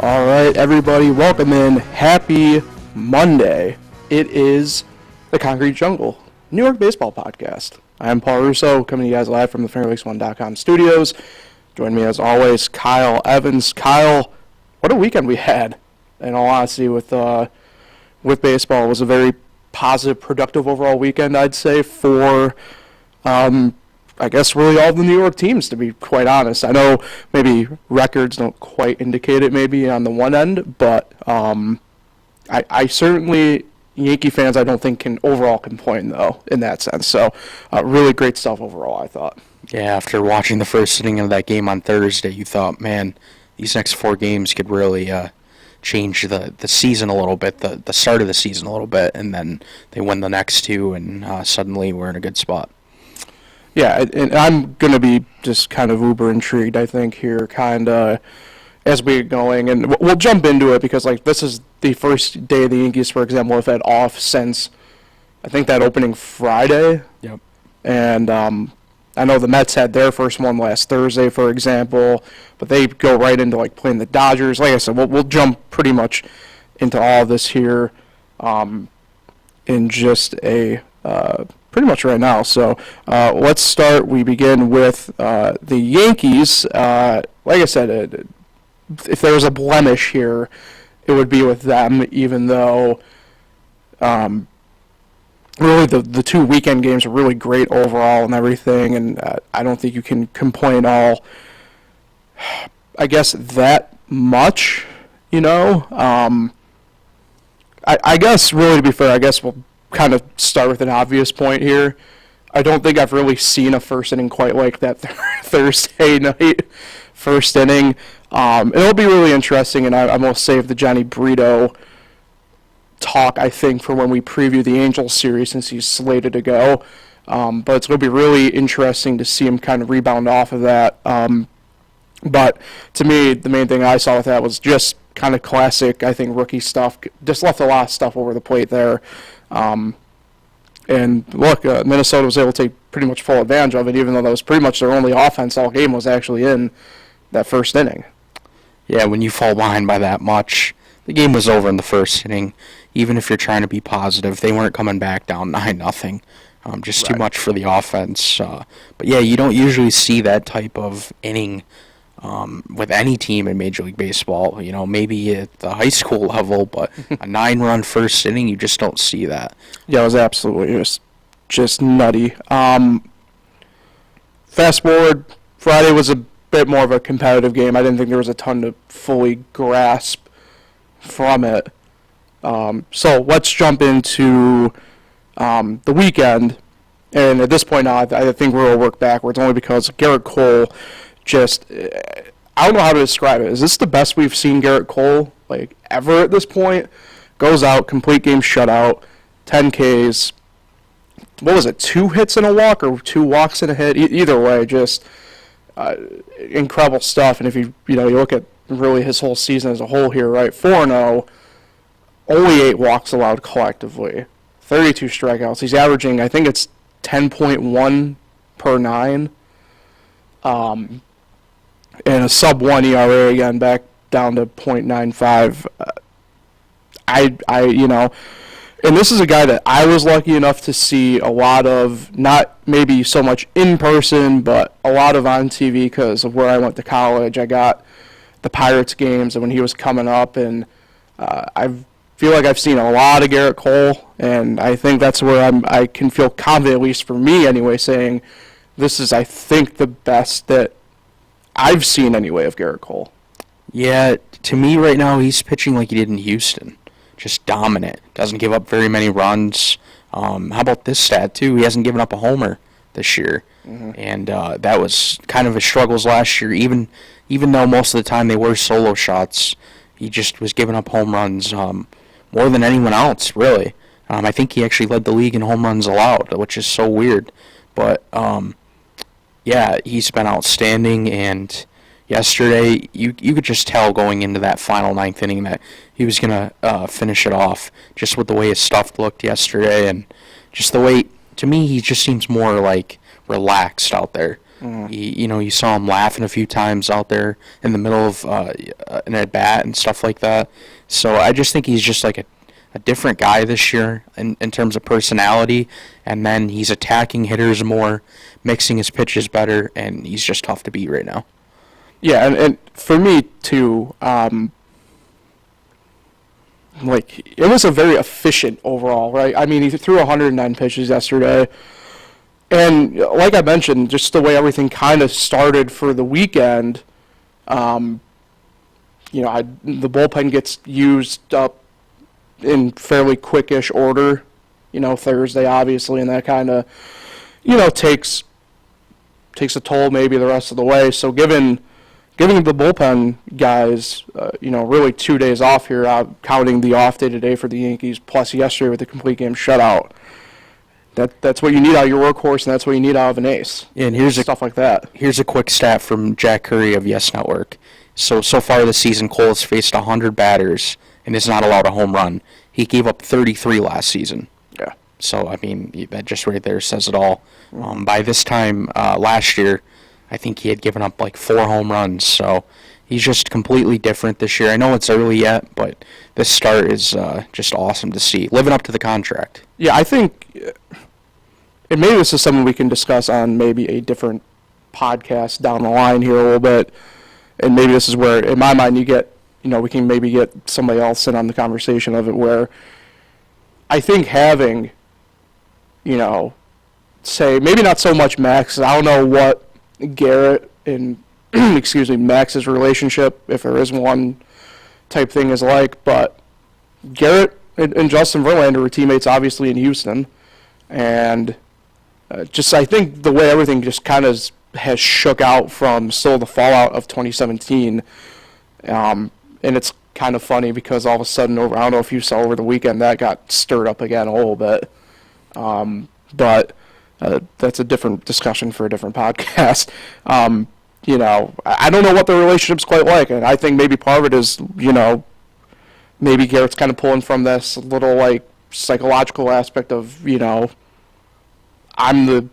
All right, everybody, welcome in. Happy Monday. It is the Concrete Jungle, New York Baseball Podcast. I am Paul Russo, coming to you guys live from the FingerLakes1.com studios. Join me, as always, Kyle Evans. Kyle, what a weekend we had, in all honesty, with baseball. It was a very positive, productive overall weekend, I'd say, for I guess really all the New York teams, to be quite honest. I know maybe records don't quite indicate it maybe on the one end, but I certainly, Yankee fans, I don't think can overall complain, though, in that sense. So really great stuff overall, I thought. Yeah, after watching the first inning of that game on Thursday, you thought, man, these next 4 games could really change the season a little bit, the start of the season a little bit, and then they win the next 2, and suddenly we're in a good spot. Yeah, and I'm going to be just kind of uber intrigued, I think, here, kind of, as we get going. And we'll jump into it because, like, this is the first day the Yankees, for example, have had off since, I think, that opening Friday. Yep. And I know the Mets had their first one last Thursday, for example, but they go right into, like, playing the Dodgers. Like I said, we'll jump pretty much into all of this here in just a pretty much right now. So let's start. We begin with the Yankees. Like I said, if there was a blemish here, it would be with them, even though really the 2 weekend games are really great overall and everything, and I don't think you can complain all, I guess, that much, you know. I guess, really, to be fair, I guess we'll kind of start with an obvious point here. I don't think I've really seen a first inning quite like that Thursday night first inning. It'll be really interesting, and I'm going to save the Johnny Brito talk, I think, for when we preview the Angels series since he's slated to go. But it's going to be really interesting to see him kind of rebound off of that. But to me, the main thing I saw with that was just kind of classic, I think, rookie stuff. Just left a lot of stuff over the plate there. And look, Minnesota was able to take pretty much full advantage of it, even though that was pretty much their only offense all game was actually in that first inning. Yeah, when you fall behind by that much, the game was over in the first inning. Even if you're trying to be positive, they weren't coming back down 9-0. Just too much for the offense. But yeah, you don't usually see that type of inning with any team in Major League Baseball. You know, maybe at the high school level, but a 9-run first inning, you just don't see that. Yeah, it was absolutely just nutty. Fast forward, Friday was a bit more of a competitive game. I didn't think there was a ton to fully grasp from it. So let's jump into the weekend. And at this point now, I think we're going to work backwards, only because Gerrit Cole just, I don't know how to describe it. Is this the best we've seen Gerrit Cole, like, ever at this point? Goes out, complete game shutout, 10 Ks. What was it, 2 hits and a walk, or 2 walks and a hit? Either way, just incredible stuff. And if you look at really his whole season as a whole here, right, 4-0, only 8 walks allowed collectively, 32 strikeouts. He's averaging, I think it's 10.1 per 9. And a sub-1 ERA, again, back down to .95. And this is a guy that I was lucky enough to see a lot of, not maybe so much in person, but a lot of on TV because of where I went to college. I got the Pirates games and when he was coming up, and I feel like I've seen a lot of Gerrit Cole, and I think that's where I can feel confident, at least for me anyway, saying this is, I think, the best that I've seen anyway of Gerrit Cole. Yeah, to me right now, he's pitching like he did in Houston. Just dominant. Doesn't give up very many runs. How about this stat, too? He hasn't given up a homer this year. Mm-hmm. And that was kind of his struggles last year. Even though most of the time they were solo shots, he just was giving up home runs more than anyone else, really. I think he actually led the league in home runs allowed, which is so weird. But yeah, he's been outstanding, and yesterday you could just tell going into that final 9th inning that he was going to finish it off, just with the way his stuff looked yesterday, and just the way, to me, he just seems more like relaxed out there. You saw him laughing a few times out there in the middle of an at bat and stuff like that. So I just think he's just like a different guy this year in terms of personality, and then he's attacking hitters more, mixing his pitches better, and he's just tough to beat right now. Yeah, and for me too, like it was a very efficient overall, right? I mean, he threw 109 pitches yesterday, and like I mentioned, just the way everything kind of started for the weekend, the bullpen gets used up in fairly quickish order, Thursday obviously, and that kind of, takes a toll maybe the rest of the way. So giving the bullpen guys, really 2 days off here, counting the off day today for the Yankees, plus yesterday with the complete game shutout. That's what you need out of your workhorse, and that's what you need out of an ace. Yeah, and stuff like that. Here's a quick stat from Jack Curry of Yes Network. So far this season, Cole has faced 100 batters and is not allowed a home run. He gave up 33 last season. Yeah. So, I mean, that just right there says it all. By this time last year, I think he had given up like 4 home runs. So he's just completely different this year. I know it's early yet, but this start is just awesome to see. Living up to the contract. Yeah, I think, and maybe this is something we can discuss on maybe a different podcast down the line here a little bit. And maybe this is where, in my mind, we can maybe get somebody else in on the conversation of it, where I think having, say, maybe not so much Max, I don't know what Gerrit and, Max's relationship, if there is one type thing, is like, but Gerrit and Justin Verlander were teammates, obviously, in Houston, and I think the way everything just kind of has shook out from still the fallout of 2017, and it's kind of funny because all of a sudden, I don't know if you saw over the weekend, that got stirred up again a little bit, but that's a different discussion for a different podcast. I don't know what the relationship's quite like, and I think maybe part of it is, maybe Garrett's kind of pulling from this little, like, psychological aspect of, I'm the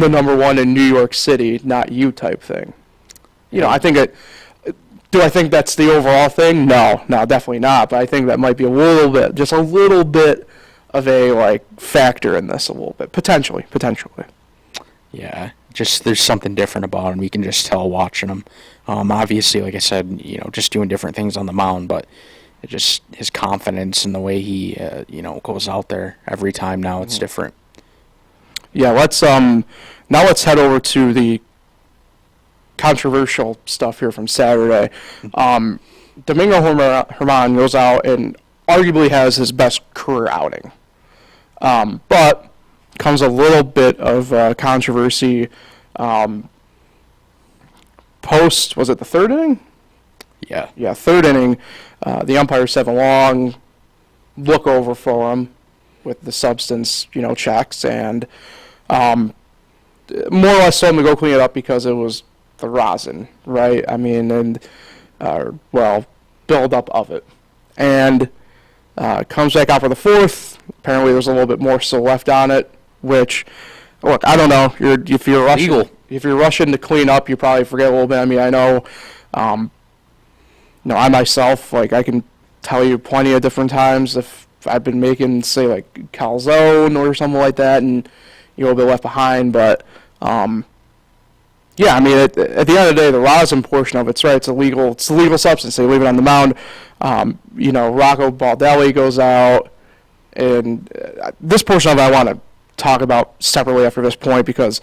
number one in New York City, not you type thing. I think do I think that's the overall thing? No, definitely not. But I think that might be just a little bit of a, like, factor in this a little bit, potentially. Yeah, just there's something different about him. You can just tell watching him. Obviously, like I said, just doing different things on the mound, but just his confidence and the way he, goes out there every time now, it's different. Yeah, let's head over to the controversial stuff here from Saturday. Domingo German goes out and arguably has his best career outing, but comes a little bit of controversy post. Was it the third inning? Yeah, third inning. The umpires have a long look over for him with the substance, checks, and more or less told him to go clean it up because it was the rosin, right? I mean, and build up of it, and comes back out for the fourth. Apparently, there's a little bit more still left on it. Which, look, I don't know. If you're rushing to clean up, you probably forget a little bit. I mean, I know. I myself, like, I can tell you plenty of different times if I've been making, say, like, calzone or something like that, and you're a little bit left behind. But, yeah, I mean, at the end of the day, the rosin portion of it's right. It's a legal substance. They leave it on the mound. Rocco Baldelli goes out, and this portion of it I want to talk about separately after this point, because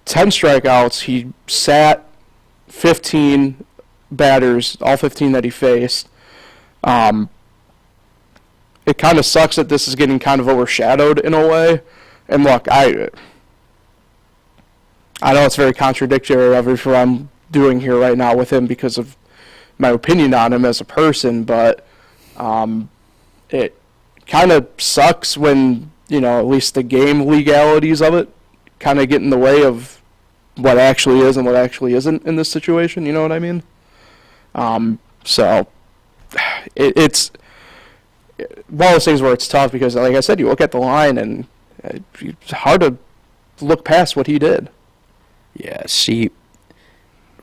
10 strikeouts, he sat 15 batters, all 15 that he faced. It kind of sucks that this is getting kind of overshadowed in a way. And look, I know it's very contradictory of what I'm doing here right now with him because of my opinion on him as a person, but it kind of sucks when, at least the game legalities of it kind of get in the way of what actually is and what actually isn't in this situation, you know what I mean? So it's one of those things where it's tough because, like I said, you look at the line and it's hard to look past what he did. Yeah, see,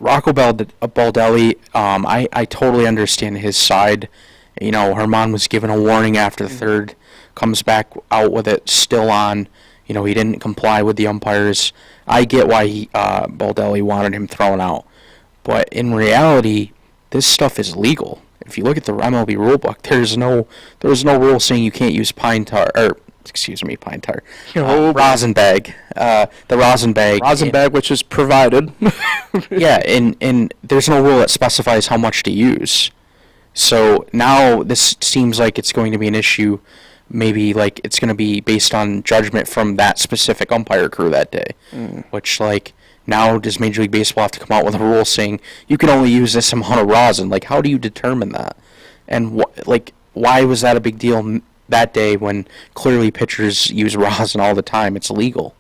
Rocco Baldelli, I totally understand his side. You know, Herman was given a warning after the third, comes back out with it still on. You know, he didn't comply with the umpires. I get why Baldelli wanted him thrown out. But in reality, this stuff is legal. If you look at the MLB rulebook, there's no rule saying you can't use pine tar, rosin bag. The rosin bag. Rosin bag, which is provided. Yeah, and there's no rule that specifies how much to use. So now this seems like it's going to be an issue. Maybe like it's going to be based on judgment from that specific umpire crew that day. Which like now does Major League Baseball have to come out with a rule saying you can only use this amount of rosin? Like how do you determine that? And why was that a big deal that day when clearly pitchers use rosin all the time? It's legal.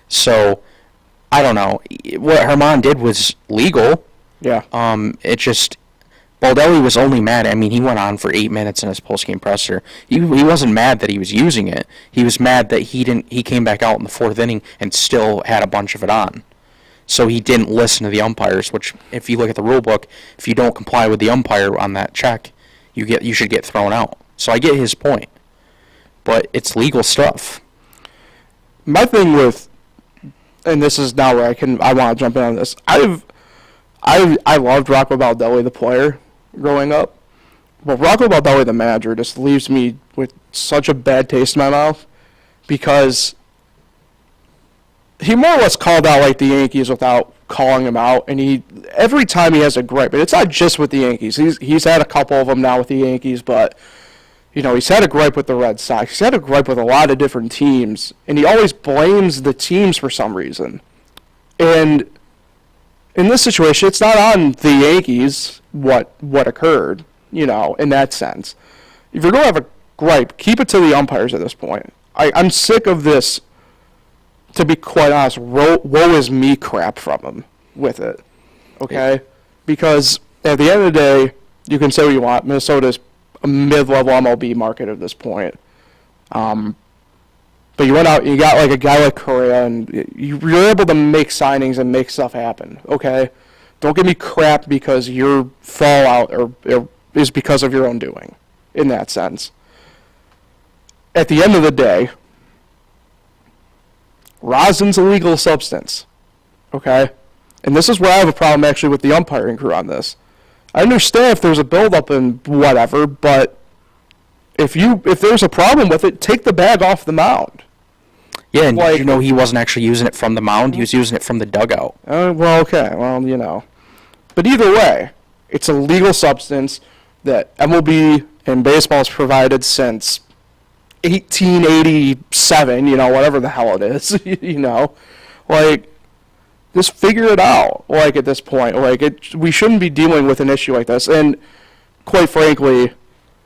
So I don't know. What Herman did was legal. Yeah. It just Baldelli was only mad. I mean, he went on for 8 minutes in his post-game presser. He wasn't mad that he was using it. He was mad that he came back out in the fourth inning and still had a bunch of it on. So he didn't listen to the umpires, which if you look at the rule book, if you don't comply with the umpire on that check, you should get thrown out. So I get his point. But it's legal stuff. My thing with, and this is now where I want to jump in on this. I loved Rocco Baldelli, the player, growing up. But Rocco Baldelli, the manager, just leaves me with such a bad taste in my mouth because he more or less called out like the Yankees without calling them out, and every time he has a gripe, and it's not just with the Yankees. He's had a couple of them now with the Yankees, but you know, he's had a gripe with the Red Sox. He's had a gripe with a lot of different teams, and he always blames the teams for some reason. And in this situation, it's not on the Yankees what occurred, you know, in that sense. If you're going to have a gripe, keep it to the umpires at this point. I'm sick of this, to be quite honest, woe is me crap from him with it, okay? Yeah. Because at the end of the day, you can say what you want. Minnesota's a mid-level MLB market at this point. But you went out, you got like a guy like Correa, and you're able to make signings and make stuff happen, okay? Don't give me crap because your fallout is because of your own doing, in that sense. At the end of the day, rosin's a legal substance, okay? And this is where I have a problem actually with the umpiring crew on this. I understand if there's a buildup and whatever, but if there's a problem with it, take the bag off the mound. Yeah, and did you know he wasn't actually using it from the mound? He was using it from the dugout. Well, okay. Well, you know. But either way, it's a legal substance that MLB and baseball has provided since 1887, you know, whatever the hell it is, you know. Like, just figure it out, like, at this point. Like, we shouldn't be dealing with an issue like this. And, quite frankly,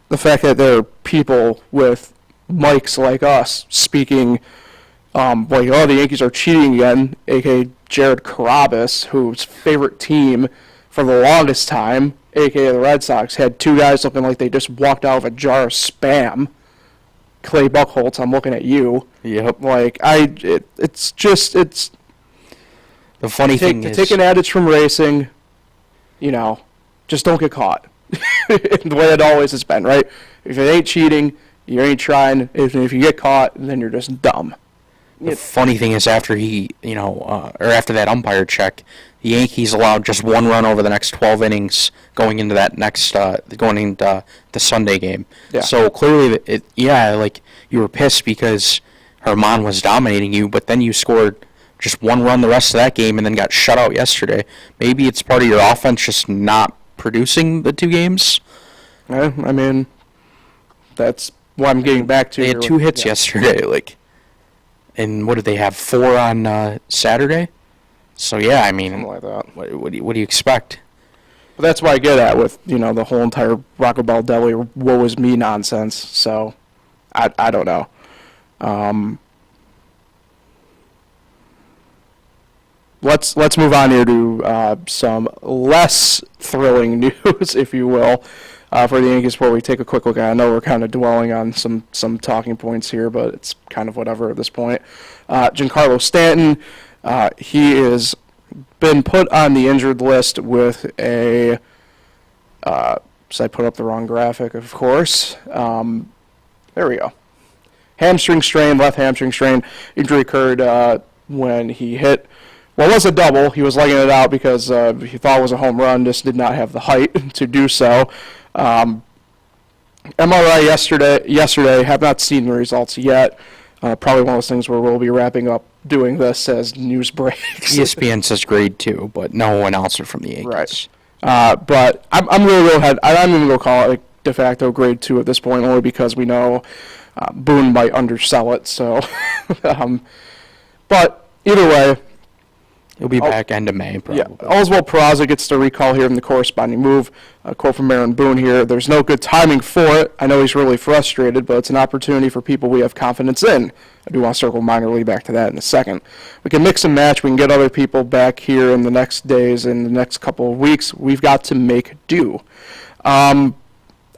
the fact that there are people with mics like us speaking like, oh, the Yankees are cheating again, a.k.a. Jared Carabas, whose favorite team for the longest time, a.k.a. the Red Sox, had two guys looking like they just walked out of a jar of Spam. Clay Buchholz, I'm looking at you. Yep. Like, it's the funny thing is, to take an adage from racing, you know, just don't get caught. The way it always has been, right? If it ain't cheating, you ain't trying. If you get caught, then you're just dumb. The funny thing is, after after that umpire check, the Yankees allowed just one run over the next 12 innings going into the Sunday game. Yeah. So clearly, like you were pissed because Herman was dominating you, but then you scored just one run the rest of that game and then got shut out yesterday. Maybe it's part of your offense just not producing the two games. Yeah, I mean, that's what I'm getting back to. They had two hits yesterday, like. And what did they have, 4 on Saturday? So, yeah, I mean, something like that. What do you expect? But that's what I get at with, you know, the whole entire Rocco Baldelli woe is me nonsense. So, I don't know. Let's move on here to some less thrilling news, if you will, for the Yankees before we take a quick look at it. I know we're kind of dwelling on some talking points here, but it's kind of whatever at this point. Giancarlo Stanton, he is been put on the injured list with a. So I put up the wrong graphic, of course. There we go. Hamstring strain, left hamstring strain. Injury occurred when he hit. Well, it was a double. He was legging it out because he thought it was a home run, just did not have the height to do so. MRI yesterday, have not seen the results yet. Probably one of those things where we'll be wrapping up doing this as news breaks. ESPN says grade 2, but no announcer from the Yankees. Right. But I'm really real ahead. I'm even going to call it like de facto grade 2 at this point, only because we know Boone might undersell it. So, but either way, He'll be back end of May, probably. yeah. Oswald Peraza gets the recall here in the corresponding move. A quote from Aaron Boone here: "There's no good timing for it. I know he's really frustrated, but it's an opportunity for people we have confidence in." I do want to circle minor league back to that in a second. We can mix and match. We can get other people back here in the next days, in the next couple of weeks. We've got to make do. I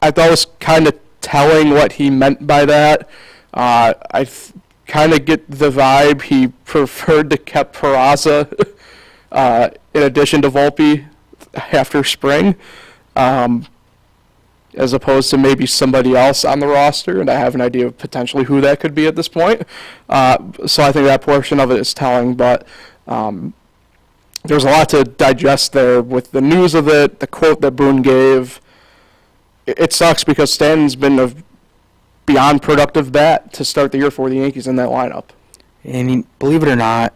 thought it was kind of telling what he meant by that. I kind of get the vibe he preferred to keep Peraza in addition to Volpe after spring, as opposed to maybe somebody else on the roster, and I have an idea of potentially who that could be at this point. So I think that portion of it is telling, but there's a lot to digest there with the news of it, the quote that Boone gave. It sucks because Stanton's been a beyond productive bat to start the year for the Yankees in that lineup. And believe it or not,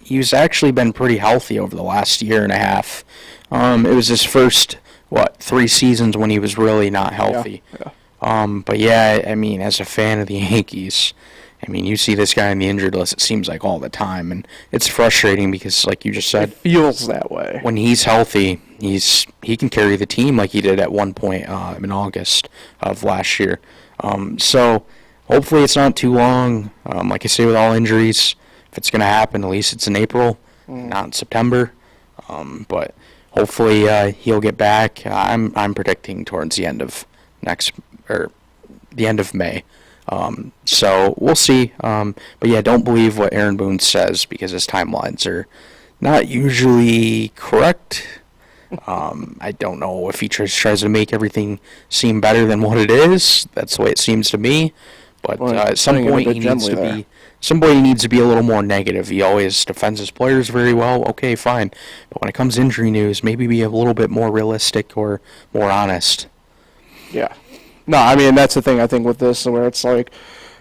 he's actually been pretty healthy over the last year and a half. It was his first, 3 seasons when he was really not healthy. Yeah. But yeah, I mean, as a fan of the Yankees, I mean, you see this guy on the injured list, it seems like all the time. And it's frustrating because, like you just said, It feels that way. when he's healthy, he can carry the team like he did at one point in August of last year. So hopefully it's not too long. Like I say, with all injuries, if it's going to happen, at least it's in April, not in September. But hopefully he'll get back. I'm predicting towards the end of the end of May. So we'll see. But yeah, don't believe what Aaron Boone says because his timelines are not usually correct. I don't know if he tries to make everything seem better than what it is. That's the way it seems to me. But at some point he needs to be a little more negative. He always defends his players very well. Okay, fine. But when it comes to injury news, maybe be a little bit more realistic or more honest. Yeah. No, I mean, that's the thing I think with this, where it's like,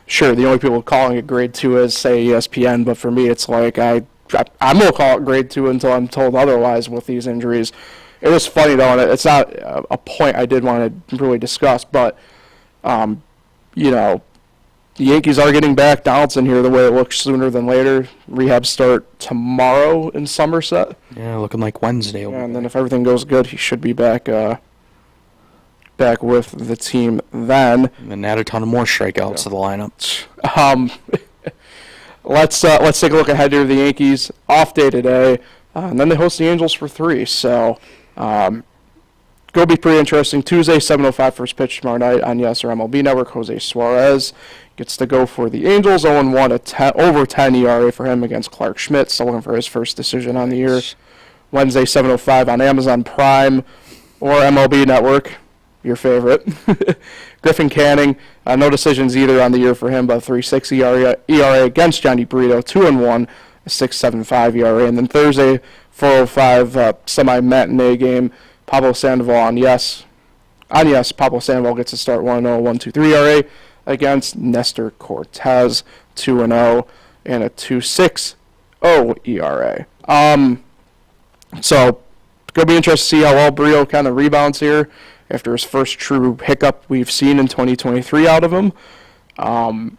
sure, the only people calling it grade 2 is, say, ESPN, but for me it's like I'm going to call it grade 2 until I'm told otherwise with these injuries. It was funny, though, and it's not a point I did want to really discuss, but, the Yankees are getting back. Donaldson here, the way it looks, sooner than later. Rehab start tomorrow in Somerset. Yeah, looking like Wednesday. Yeah, and then if everything goes good, he should be back with the team then. And then add a ton of more strikeouts to the lineup. Let's take a look ahead here to the Yankees. Off day today, and then they host the Angels for 3. So, going to be pretty interesting. Tuesday, 7:05 first pitch tomorrow night on Yes or MLB Network. Jose Suarez gets to go for the Angels. 0-1, over 10 ERA for him against Clark Schmidt. Still looking for his first decision on the year. Wednesday, 7:05 on Amazon Prime or MLB Network. Your favorite. Griffin Canning, no decisions either on the year for him, but 3.6 ERA against Johnny Brito, 2-1, a 6.75 ERA. And then Thursday, 4:05 semi-matinee game, Pablo Sandoval on yes. Pablo Sandoval gets to start 1-0, 1.23 ERA against Nestor Cortez, 2-0, and a 2.60 ERA. So, it's going to be interesting to see how well Brito kind of rebounds here after his first true hiccup we've seen in 2023 out of him. I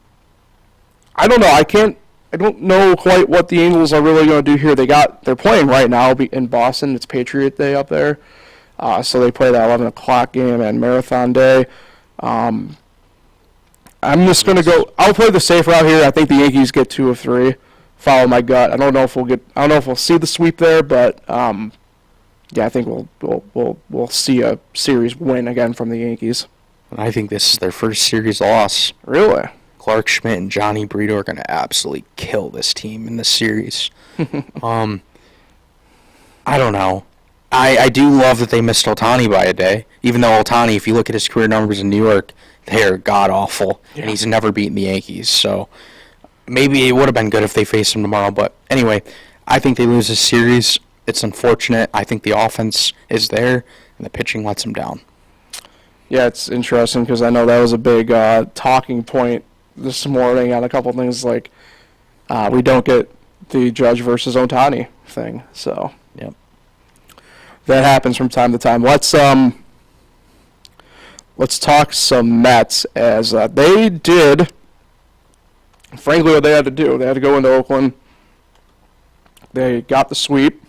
don't know. I don't know quite what the Angels are really going to do here. They're playing right now in Boston. It's Patriot Day up there. So they play that 11 o'clock game and Marathon Day. I'm just going to go. I'll play the safe route here. I think the Yankees get 2 of 3. Follow my gut. I don't know if we'll see the sweep there, but yeah, I think we'll see a series win again from the Yankees. I think this is their first series loss. Really? Clark Schmidt and Johnny Brito are going to absolutely kill this team in this series. I don't know. I do love that they missed Ohtani by a day, even though Ohtani, if you look at his career numbers in New York, they're god-awful, and he's never beaten the Yankees, so maybe it would have been good if they faced him tomorrow, but anyway, I think they lose this series. It's unfortunate. I think the offense is there, and the pitching lets them down. Yeah, it's interesting because I know that was a big talking point this morning on a couple of things like we don't get the Judge versus Ohtani thing. So Yep. that happens from time to time. Let's talk some Mets as they did, frankly, what they had to do. They had to go into Oakland. They got the sweep.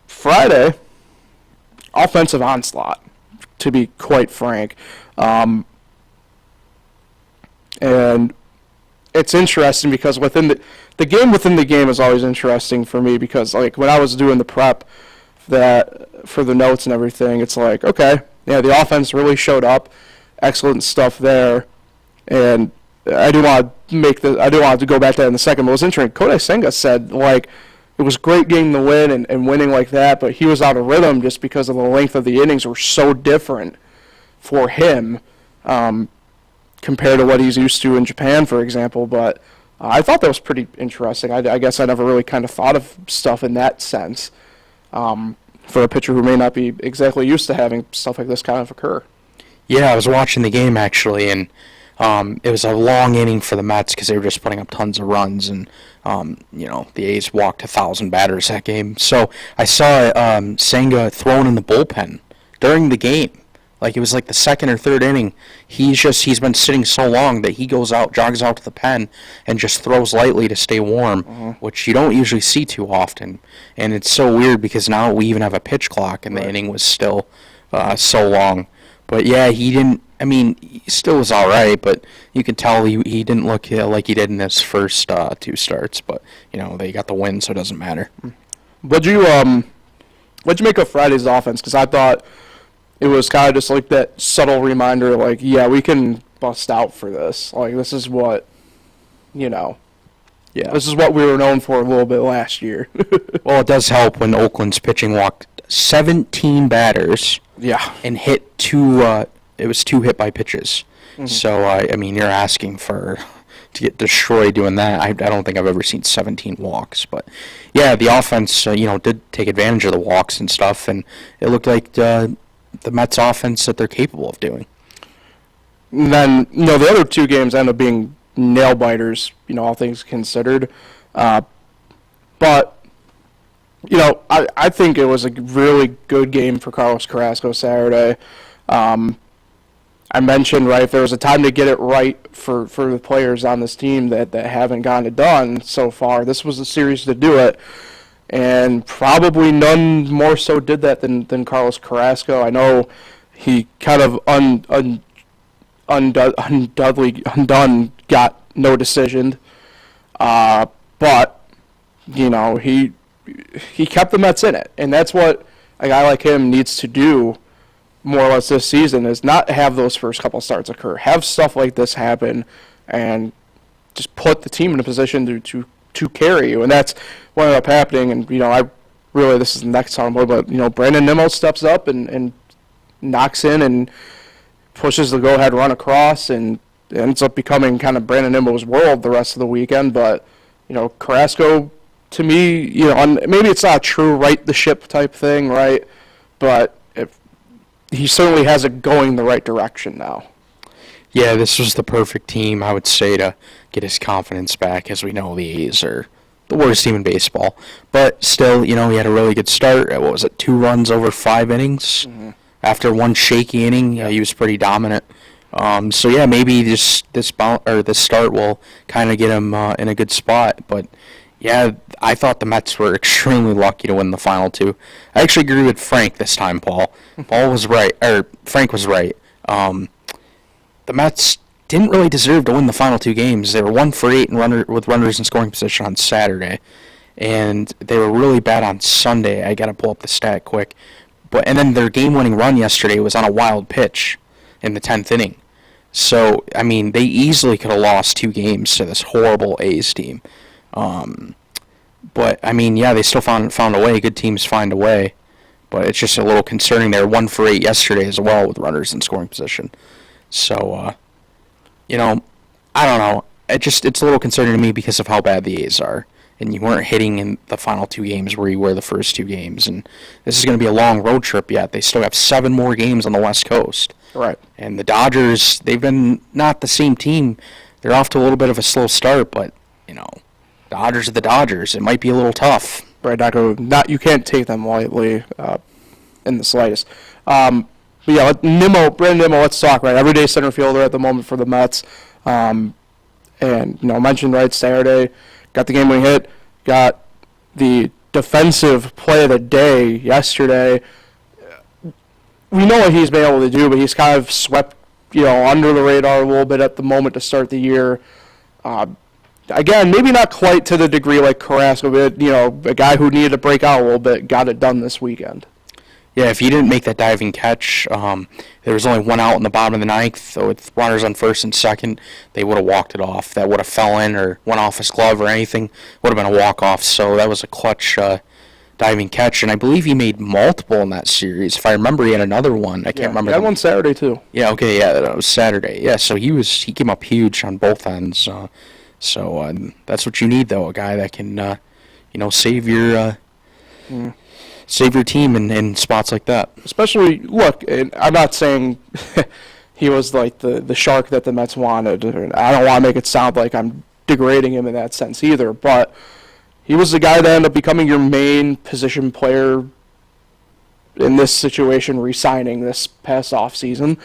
Friday, offensive onslaught, to be quite frank. And it's interesting because within the game within the game is always interesting for me because, like, when I was doing the prep for the notes and everything, it's like, okay, yeah, the offense really showed up. Excellent stuff there. And I do want to go back to that in a second, but it was interesting. Kodai Senga said, like, it was great getting the win and winning like that, but he was out of rhythm just because of the length of the innings were so different for him compared to what he's used to in Japan, for example. But I thought that was pretty interesting. I guess I never really kind of thought of stuff in that sense for a pitcher who may not be exactly used to having stuff like this kind of occur. Yeah, I was watching the game, actually, and it was a long inning for the Mets because they were just putting up tons of runs, and the A's walked 1,000 batters that game. So I saw Senga thrown in the bullpen during the game. Like, it was like the second or third inning. He's been sitting so long that he goes out, jogs out to the pen, and just throws lightly to stay warm, which you don't usually see too often. And it's so weird because now we even have a pitch clock, and the inning was still so long. But yeah, he still was all right, but you could tell he didn't look like he did in his first two starts. But they got the win, so it doesn't matter. What'd you make of Friday's offense? Because I thought it was kind of just like that subtle reminder, like, yeah, we can bust out for this. Like, this is what, this is what we were known for a little bit last year. Well, it does help when Oakland's pitching walked 17 batters. Yeah. And hit two. It was 2 hit by pitches. So you're asking to get destroyed doing that. I don't think I've ever seen 17 walks. But yeah, the offense did take advantage of the walks and stuff, and it looked like the Mets offense that they're capable of doing. And then the other 2 games end up being nail biters. All things considered, but. I think it was a really good game for Carlos Carrasco Saturday. I mentioned, right, if there was a time to get it right for the players on this team that haven't gotten it done so far, this was the series to do it. And probably none more so did that than Carlos Carrasco. I know he kind of undone got no decision. But, he kept the Mets in it, and that's what a guy like him needs to do more or less this season, is not have those first couple starts occur. Have stuff like this happen and just put the team in a position to carry you, and that's what ended up happening. And, this is the next time, but, Brandon Nimmo steps up and knocks in and pushes the go-ahead run across, and ends up becoming kind of Brandon Nimmo's world the rest of the weekend. But, Carrasco, to me, maybe it's not a true right the ship type thing, right? But he certainly has it going the right direction now. Yeah, this was the perfect team, I would say, to get his confidence back. As we know, the A's are the worst team in baseball. But still, he had a really good start. What was it, 2 runs over 5 innings? After one shaky inning, he was pretty dominant. So yeah, maybe this start will kind of get him in a good spot. But yeah, I thought the Mets were extremely lucky to win the final 2. I actually agree with Frank this time, Paul. Frank was right. The Mets didn't really deserve to win the final 2 games. They were 1 for 8 with runners in scoring position on Saturday, and they were really bad on Sunday. I got to pull up the stat quick. And then their game-winning run yesterday was on a wild pitch in the 10th inning. So, they easily could have lost 2 games to this horrible A's team. But I mean, yeah, they still found a way. Good teams find a way, but it's just a little concerning. They were 1 for 8 yesterday as well with runners in scoring position. So, I don't know. It's a little concerning to me because of how bad the A's are. And you weren't hitting in the final 2 games where you were the first 2 games. And this is going to be a long road trip yet. They still have 7 more games on the West Coast. Right. And the Dodgers, they've been not the same team. They're off to a little bit of a slow start, but, Dodgers are the Dodgers. It might be a little tough. Right, you can't take them lightly in the slightest. But yeah, Brandon Nimmo, let's talk, right? Everyday center fielder at the moment for the Mets. And, mentioned, right, Saturday, got the game-winning hit, got the defensive play of the day yesterday. We know what he's been able to do, but he's kind of swept, under the radar a little bit at the moment to start the year. Again, maybe not quite to the degree like Carrasco, but, a guy who needed to break out a little bit got it done this weekend. Yeah, if he didn't make that diving catch, there was only 1 out in the bottom of the ninth, so with runners on first and second, they would have walked it off. That would have fell in or went off his glove or anything. Would have been a walk-off, so that was a clutch diving catch, and I believe he made multiple in that series. If I remember, he had another one. I can't remember. He had one Saturday, too. Yeah, okay, yeah, that was Saturday. Yeah, so he came up huge on both ends. So that's what you need, though, a guy that can, save your team in spots like that. Especially, look, and I'm not saying he was like the shark that the Mets wanted. I don't want to make it sound like I'm degrading him in that sense either, but he was the guy that ended up becoming your main position player in this situation, re-signing this past offseason.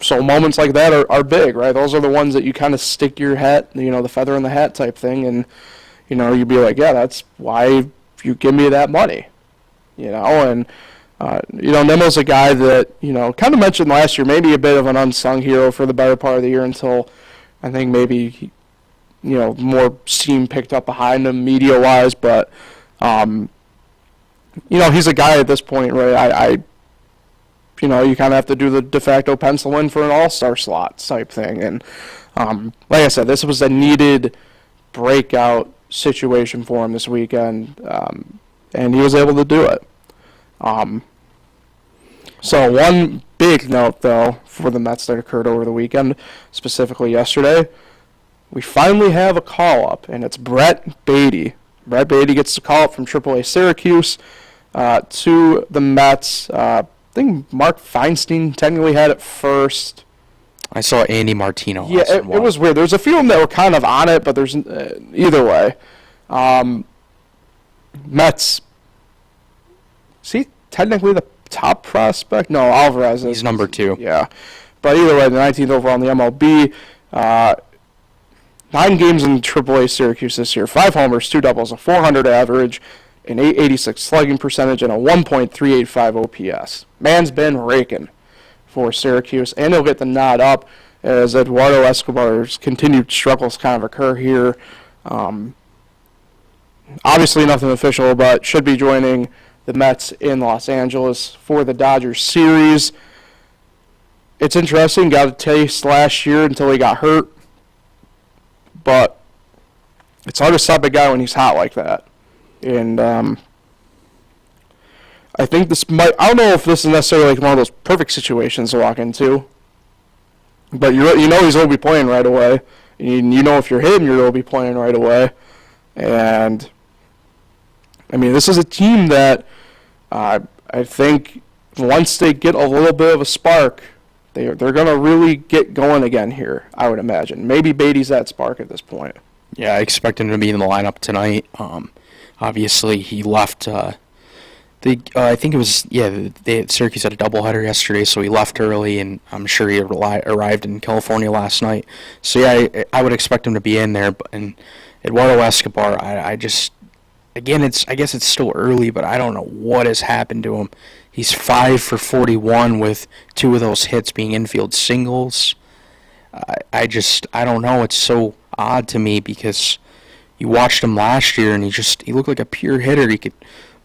So moments like that are big, right? Those are the ones that you kind of stick your hat, the feather in the hat type thing, and, you'd be like, yeah, that's why you give me that money, and, Nimmo's a guy that, kind of mentioned last year, maybe a bit of an unsung hero for the better part of the year until I think maybe, more steam picked up behind him media-wise, but, he's a guy at this point, right, you kind of have to do the de facto pencil in for an all-star slot type thing. And like I said, this was a needed breakout situation for him this weekend, and he was able to do it. So one big note, though, for the Mets that occurred over the weekend, specifically yesterday, we finally have a call-up, and it's Brett Baty. Brett Baty gets the call-up from AAA Syracuse to the Mets. I think Mark Feinstein technically had it first. I saw Andy Martino. Yeah, it was weird. There's a few of them that were kind of on it, but there's either way. Mets. Is he technically the top prospect? No, Alvarez is. He's number 2. Yeah. But either way, the 19th overall in the MLB. 9 games in AAA Syracuse this year. 5 homers, 2 doubles, a .400 average, an .886 slugging percentage, and a 1.385 OPS. Man's been raking for Syracuse, and he'll get the nod up as Eduardo Escobar's continued struggles kind of occur here. Obviously nothing official, but should be joining the Mets in Los Angeles for the Dodgers series. It's interesting, got a taste last year until he got hurt, but it's hard to stop a guy when he's hot like that. And I think I don't know if this is necessarily like one of those perfect situations to walk into, but he's going to be playing right away. And if you're him, you're going to be playing right away. And, I mean, this is a team that I think once they get a little bit of a spark, they're going to really get going again here, I would imagine. Maybe Baty's that spark at this point. Yeah, I expect him to be in the lineup tonight. Obviously, he left. I think it was Syracuse had a doubleheader yesterday, so he left early, and I'm sure he arrived in California last night. So yeah, I would expect him to be in there. And Eduardo Escobar, I guess it's still early, but I don't know what has happened to him. He's 5 for 41 with 2 of those hits being infield singles. I don't know. It's so odd to me because you watched him last year and he looked like a pure hitter. He could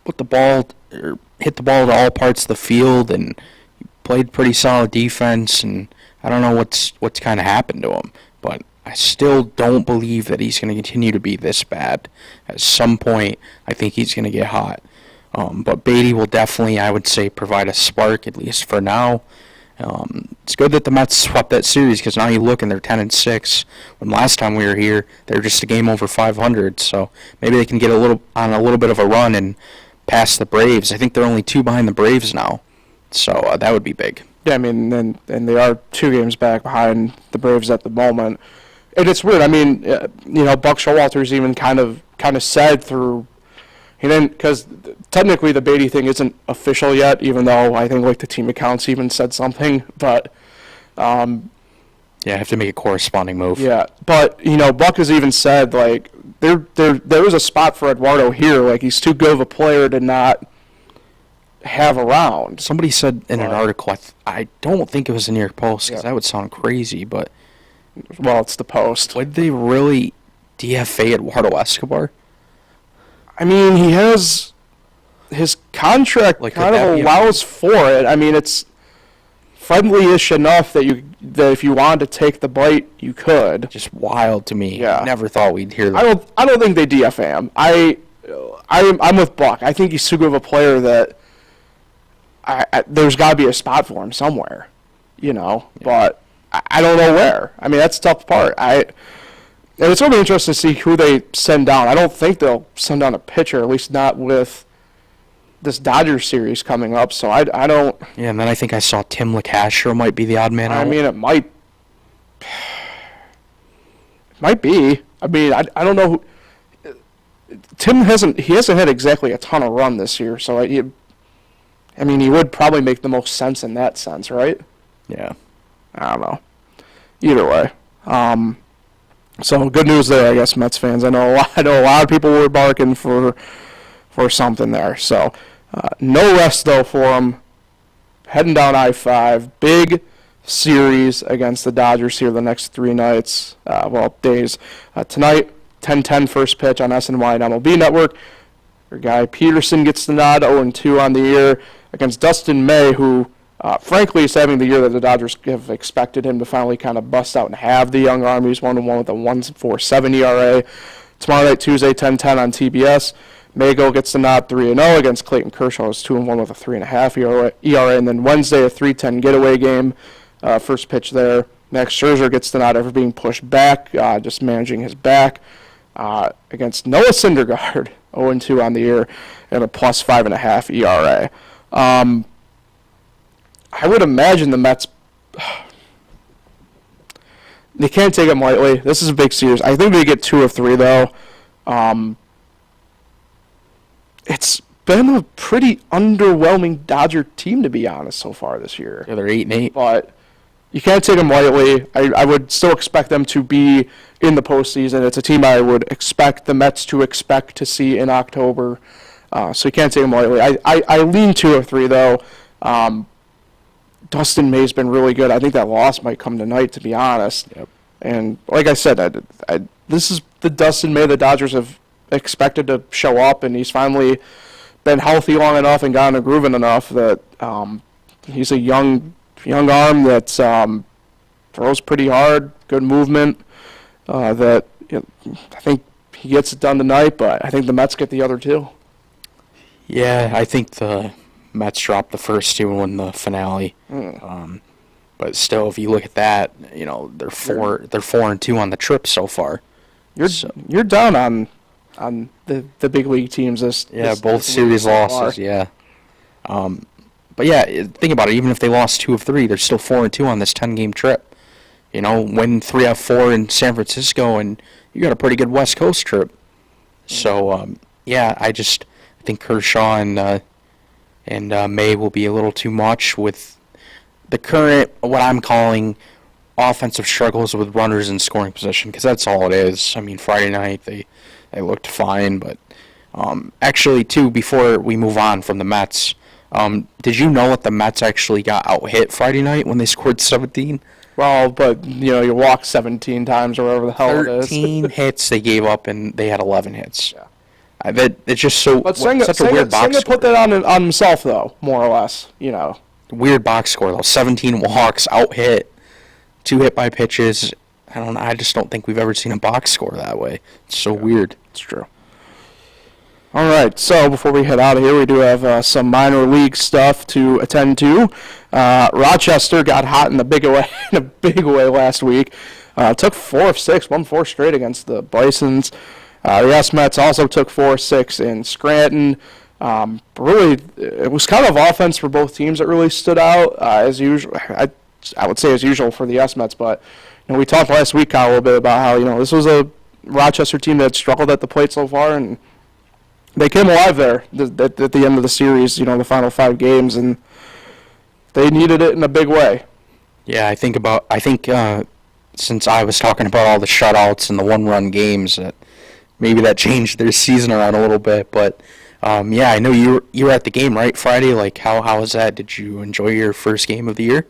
put the ball or hit the ball to all parts of the field, and he played pretty solid defense. And I don't know what's kind of happened to him, but I still don't believe that he's going to continue to be this bad. At some point, I think he's going to get hot. But Baty will definitely, I would say, provide a spark, at least for now. It's good that the Mets swept that series because now you look and they're 10-6. When last time we were here, they were just a game over 500. So maybe they can get a little bit of a run and pass the Braves. I think they're only 2 behind the Braves now. So that would be big. Yeah, I mean, and they are 2 games back behind the Braves at the moment. And it's weird. I mean, Buck Showalter's even kind of said through, he didn't, because technically the Baty thing isn't official yet, even though I think the team accounts even said something. But yeah, I have to make a corresponding move. Yeah, but Buck has even said there was a spot for Eduardo here. He's too good of a player to not have around. Somebody said in an article, I don't think it was the New York Post because that would sound crazy, but well, it's the Post. Would they really DFA Eduardo Escobar? I mean, he has his contract kind of allows for it. I mean, it's friendly-ish enough that if you wanted to take the bite, you could. Just wild to me. Yeah. Never thought we'd hear that. I don't think they DFA him. I'm with Buck. I think he's too good of a player that there's got to be a spot for him somewhere, But I don't know where. I mean, that's the tough part. And it's going to be interesting to see who they send down. I don't think they'll send down a pitcher, at least not with this Dodgers series coming up. So I don't. Yeah, and then I think I saw Tim LeCastro might be the odd man out. I mean, it might be. I mean, I don't know. Tim hasn't had exactly a ton of run this year, so he would probably make the most sense in that sense, right? Yeah. I don't know. Either way. So good news there, I guess, Mets fans. I know a lot of people were barking for something there. So no rest, though, for them. Heading down I-5. Big series against the Dodgers here the next 3 nights. Days. Tonight, 10:10 first pitch on SNY and MLB Network. Your guy Peterson gets the nod, 0-2 on the year against Dustin May, who frankly is having the year that the Dodgers have expected him to finally kind of bust out and have the young arm. He's 1-1 with a 1.47 ERA. Tomorrow night, Tuesday, 10:10 on TBS. Mago gets the nod 3-0 against Clayton Kershaw, who's 2-1 with a 3.5 ERA. And then Wednesday, a 3:10 getaway game. First pitch there. Max Scherzer gets the nod after being pushed back, just managing his back. Against Noah Syndergaard, 0-2 on the year, and a plus 5.5 ERA. I would imagine the Mets, they can't take him lightly. This is a big series. I think they get 2 of 3, though. It's been a pretty underwhelming Dodger team, to be honest, so far this year. Yeah, they're 8-8. But you can't take them lightly. I would still expect them to be in the postseason. It's a team I would expect the Mets to expect to see in October. So you can't take them lightly. I lean 2 of 3, though. Dustin May's been really good. I think that loss might come tonight, to be honest. Yep. And like I said, this is the Dustin May the Dodgers have expected to show up, and he's finally been healthy long enough and gotten a grooving enough that he's a young arm that throws pretty hard, good movement. I think he gets it done tonight, but I think the Mets get the other 2. Yeah, I think the Mets dropped the first 2 in the finale. But still, if you look at that, they're 4-2 on the trip so far. You're down on the big league teams. Both series losses. Yeah. But yeah, think about it. Even if they lost 2 of 3, they're still 4-2 on this 10-game trip. Win 3 out of 4 in San Francisco, and you got a pretty good West Coast trip. So I think Kershaw and May will be a little too much with the current, what I'm calling, offensive struggles with runners in scoring position, because that's all it is. I mean, Friday night they looked fine, but actually, too, before we move on from the Mets, did you know that the Mets actually got out-hit Friday night when they scored 17? Well, but, you walk 17 times or whatever the hell it is. 13 hits they gave up, and they had 11 hits. Yeah. It's just so but such a weird box score. Put that on himself, though, more or less, Weird box score, though. 17 walks, out-hit, 2 hit by pitches. I don't know. I just don't think we've ever seen a box score that way. It's so weird. It's true. All right, so before we head out of here, we do have some minor league stuff to attend to. Rochester got hot in a big way last week. Took 4 of 6, won 4 straight against the Bisons. The S-Mets also took 4 of 6 in Scranton. Really, it was kind of offense for both teams that really stood out as usual. I would say as usual for the S-Mets, but we talked last week, Kyle, a little bit about how this was a Rochester team that struggled at the plate so far, and they came alive there at the end of the series, the final 5 games, and they needed it in a big way. Yeah, I think since I was talking about all the shutouts and the one-run games, that maybe that changed their season around a little bit. But yeah, I know you were at the game, right, Friday? Like, how was that? Did you enjoy your first game of the year?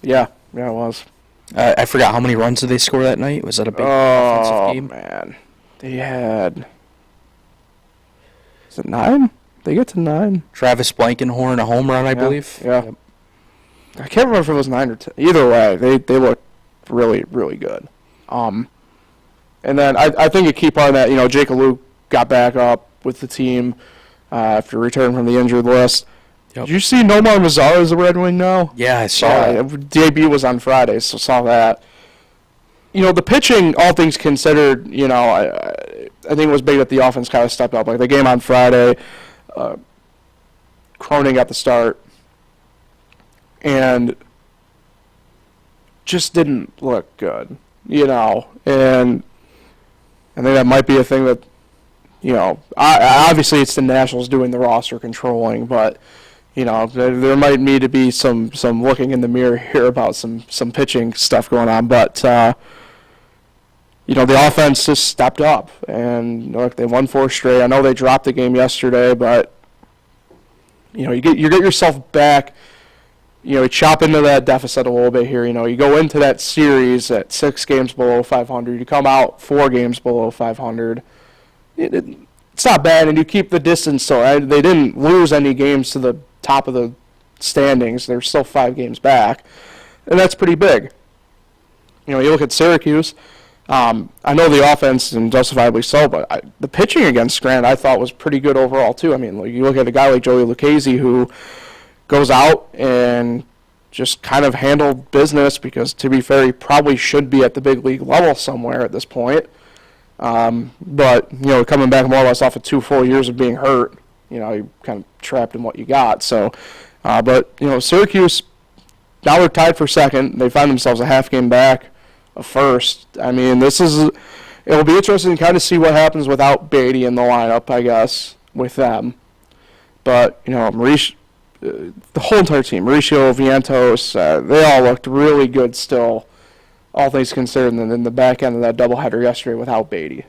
Yeah, it was. I forgot, how many runs did they score that night? Was that a big offensive game? Oh man, they had. Is it 9? They get to 9. Travis Blankenhorn, a home run, I believe. Yeah. Yep. I can't remember if it was 9 or 10. Either way, they looked really, really good. And then I think a key part of that, Jake Alou got back up with the team after returning from the injured list. Yep. Did you see Nomar Mazara as a Red Wing now? Yeah, I saw that. Debut was on Friday, so saw that. The pitching, all things considered, I think it was big that the offense kind of stepped up. Like the game on Friday, Cronin got the start, and just didn't look good, and I think that might be a thing that, obviously it's the Nationals doing the roster controlling, but, there might need to be some looking in the mirror here about some pitching stuff going on, but, the offense just stepped up, and look, they won 4 straight. I know they dropped the game yesterday, but, you get yourself back. You chop into that deficit a little bit here. You go into that series at 6 games below 500. You come out 4 games below 500. It's not bad, and you keep the distance. So they didn't lose any games to the top of the standings. They're still 5 games back, and that's pretty big. You look at Syracuse. I know the offense, and justifiably so, but the pitching against Scranton I thought was pretty good overall too. I mean, you look at a guy like Joey Lucchese who goes out and just kind of handled business because, to be fair, he probably should be at the big league level somewhere at this point. But, coming back more or less off of 2 full years of being hurt, you're kind of trapped in what you got. So, but, Syracuse, now they're tied for second. They find themselves a half game back of first. I mean, it'll be interesting to kind of see what happens without Baty in the lineup, I guess, with them. But, the whole entire team, Mauricio, Vientos, they all looked really good still, all things considered, and then the back end of that doubleheader yesterday without Baty.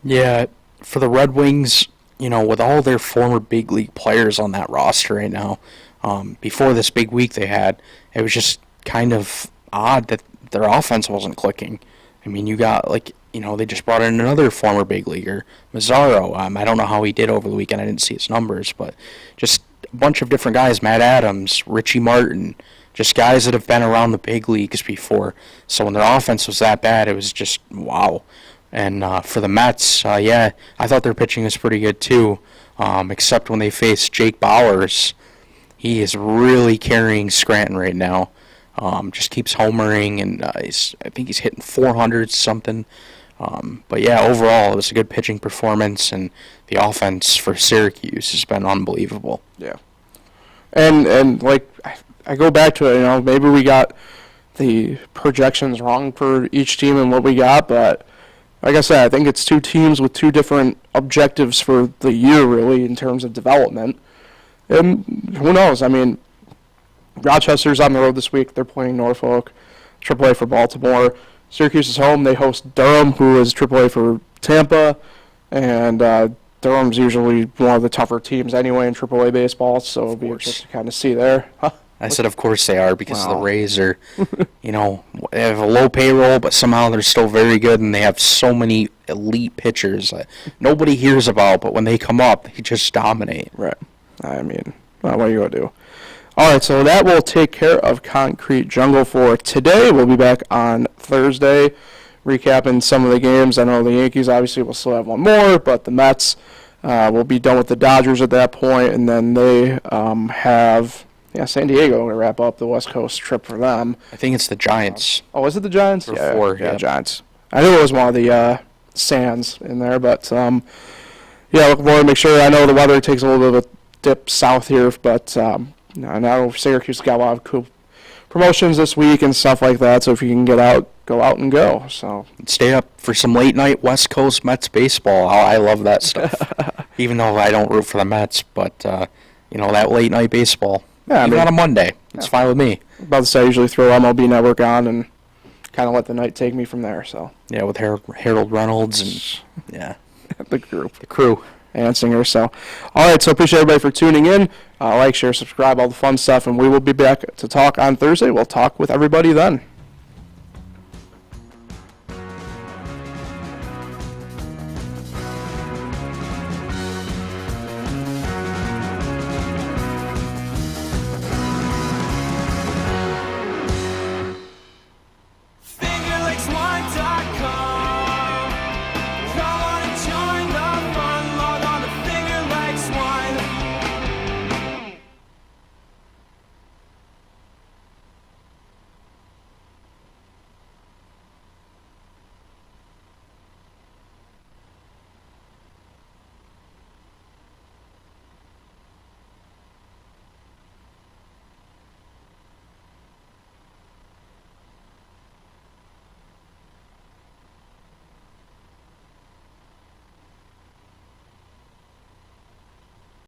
Yeah, for the Red Wings, with all their former big league players on that roster right now, before this big week they had, it was just kind of odd that their offense wasn't clicking. I mean, you got, they just brought in another former big leaguer, Mazzaro. I don't know how he did over the weekend. I didn't see his numbers, but just a bunch of different guys, Matt Adams, Richie Martin, just guys that have been around the big leagues before. So when their offense was that bad, it was just wow. And for the Mets, I thought their pitching was pretty good too, except when they faced Jake Bauers. He is really carrying Scranton right now. Just keeps homering, and I think he's hitting 400 something. But yeah, overall, it was a good pitching performance, and the offense for Syracuse has been unbelievable. Yeah. And I go back to it, maybe we got the projections wrong for each team and what we got, but like I said, I think it's 2 teams with 2 different objectives for the year, really, in terms of development. And who knows? I mean, Rochester's on the road this week. They're playing Norfolk, AAA for Baltimore. Syracuse is home. They host Durham, who is AAA for Tampa, and Durham's usually one of the tougher teams anyway in AAA baseball, so it'll be interesting to kind of see there. I said of course they are because the Rays are, they have a low payroll, but somehow they're still very good, and they have so many elite pitchers that nobody hears about, but when they come up, they just dominate. Right. I mean, what are you going to do? All right, so that will take care of Concrete Jungle for today. We'll be back on Thursday recapping some of the games. I know the Yankees obviously will still have one more, but the Mets will be done with the Dodgers at that point, and then they have San Diego to wrap up the West Coast trip for them. I think it's the Giants. Is it the Giants? For four, yeah, yeah. Giants. I knew it was one of the Sands in there, but looking forward to make sure. I know the weather takes a little bit of a dip south here, but now Syracuse got a lot of cool promotions this week and stuff like that, so if you can get out, go out and go. So Stay up for some late night West Coast Mets baseball. I love that stuff. Even though I don't root for the Mets, but that late night baseball. Yeah, Even on a Monday, it's fine with me. About to say, I usually throw MLB Network on and kind of let the night take me from there. So Yeah, with Harold Reynolds and the group. the crew. And Singer. So, all right. So appreciate everybody for tuning in. Like, share, subscribe, all the fun stuff, and we will be back to talk on Thursday. We'll talk with everybody then.